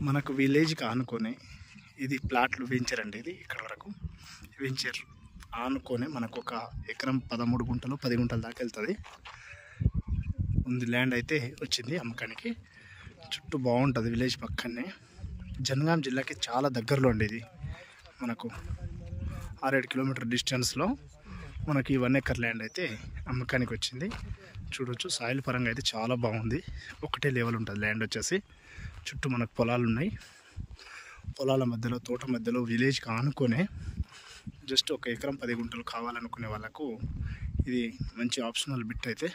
మనకు విలేజ్కి ఆనుకొని ఇది ప్లాట్లు వెంచర్ అండి. ఇది ఇక్కడ వరకు వెంచర్ ఆనుకొని మనకు ఒక ఎకరం 13 గుంటలు 10 గుంటల దాకా వెళ్తుంది ఉంది. ల్యాండ్ అయితే వచ్చింది అమ్మకానికి. చుట్టూ బాగుంటుంది, విలేజ్ పక్కనే. జనగాం జిల్లాకి చాలా దగ్గరలో అండి ఇది. మనకు 6-7 కిలోమీటర్ డిస్టెన్స్లో మనకి 1 ఎకర్ ల్యాండ్ అయితే అమ్మకానికి వచ్చింది. చూడొచ్చు, సాయిల్ పరంగా అయితే చాలా బాగుంది. ఒకటే లెవెల్ ఉంటుంది ల్యాండ్ వచ్చేసి. చుట్టూ మనకు పొలాలు ఉన్నాయి. పొలాల మధ్యలో, తోట మధ్యలో, విలేజ్కి ఆనుకొనే జస్ట్ 1 ఎకరం 10 గుంటలు కావాలనుకునే వాళ్ళకు ఇది మంచి ఆప్షనల్ బిట్ అయితే.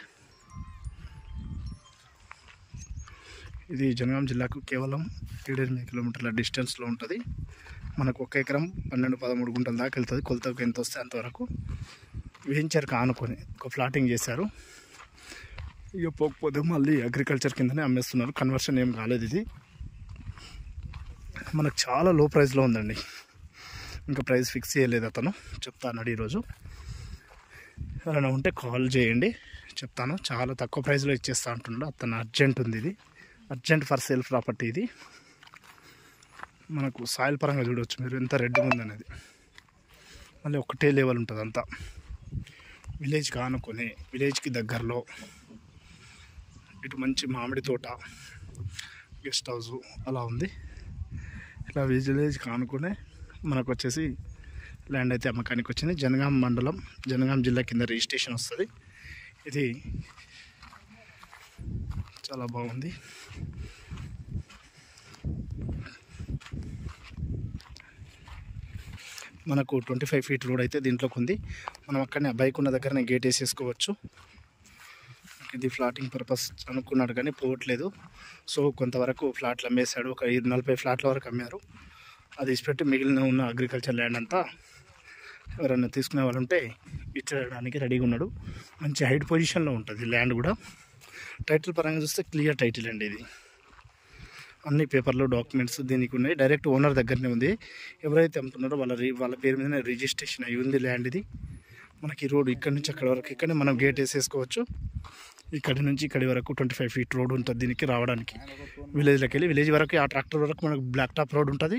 ఇది జనగాం జిల్లాకు కేవలం 7-8 కిలోమీటర్ల డిస్టెన్స్లో ఉంటుంది. మనకు 1 ఎకరం 12-13 గుంటల దాకా వెళ్తుంది. కొలతకు ఎంత వస్తే అంతవరకు వెంచర్కి ఆనుకొని ఒక ప్లాటింగ్ చేశారు. ఇక పోకపోతే మళ్ళీ అగ్రికల్చర్ కిందనే అమ్మేస్తున్నారు. కన్వర్షన్ ఏం కాలేదు. ఇది మనకు చాలా లో ప్రైస్లో ఉందండి. ఇంకా ప్రైస్ ఫిక్స్ చేయలేదు అతను. చెప్తాను ఈరోజు. ఎవరైనా ఉంటే కాల్ చేయండి, చెప్తాను. చాలా తక్కువ ప్రైస్లో ఇచ్చేస్తా అంటున్నాడు అతను. అర్జెంట్ ఉంది, ఇది అర్జెంట్ ఫర్ సేల్ ప్రాపర్టీ. ఇది మనకు సాయిల్ పరంగా చూడవచ్చు మీరు ఎంత రెడ్గా ఉందనేది. మళ్ళీ ఒకటే లెవెల్ ఉంటుంది అంతా. విలేజ్కి ఆనుకొని, విలేజ్కి దగ్గరలో ఇటు మంచి మామిడి తోట, గెస్ట్ హౌస్ అలా ఉంది. ఇలా విలేజ్కి ఆనుకునే మనకు వచ్చేసి ల్యాండ్ అయితే అమ్మకానికి వచ్చింది. జనగాం మండలం, జనగాం జిల్లా కింద రిజిస్ట్రేషన్ వస్తుంది. ఇది చాలా బాగుంది. మనకు 25 ఫీట్ రోడ్ అయితే దీంట్లోకి ఉంది. మనం అక్కడనే బైక్ ఉన్న దగ్గరనే గేట్ వేసేసుకోవచ్చు. ఇది ఫ్లాటింగ్ పర్పస్ అనుకున్నాడు కానీ పోవట్లేదు. సో కొంతవరకు ఫ్లాట్లు అమ్మేశాడు. ఒక 40 ఫ్లాట్ల వరకు అమ్మారు. అది ఇచ్చిపెట్టి మిగిలిన ఉన్న అగ్రికల్చర్ ల్యాండ్ అంతా ఎవరైనా తీసుకునే వాళ్ళు ఉంటే ఇచ్చడానికి రెడీగా ఉన్నాడు. మంచి హైట్ పొజిషన్లో ఉంటుంది ల్యాండ్ కూడా. టైటిల్ పరంగా చూస్తే క్లియర్ టైటిల్ అండి. ఇది అన్ని పేపర్లు, డాక్యుమెంట్స్ దీనికి ఉన్నాయి. డైరెక్ట్ ఓనర్ దగ్గరనే ఉంది. ఎవరైతే అమ్ముతున్నారో వాళ్ళ పేరు మీదనే రిజిస్ట్రేషన్ అయ్యి ఉంది ల్యాండ్. ఇది మనకి రోడ్ ఇక్కడ నుంచి అక్కడ వరకు ఇక్కడనే మనం గేట్ వేసేసుకోవచ్చు. ఇక్కడి నుంచి ఇక్కడి వరకు 25 ఫీట్ రోడ్ ఉంటుంది దీనికి రావడానికి. విలేజ్లోకి వెళ్ళి విలేజ్ వరకు, ఆ ట్రాక్టర్ వరకు మనకు బ్లాక్ టాప్ రోడ్ ఉంటుంది.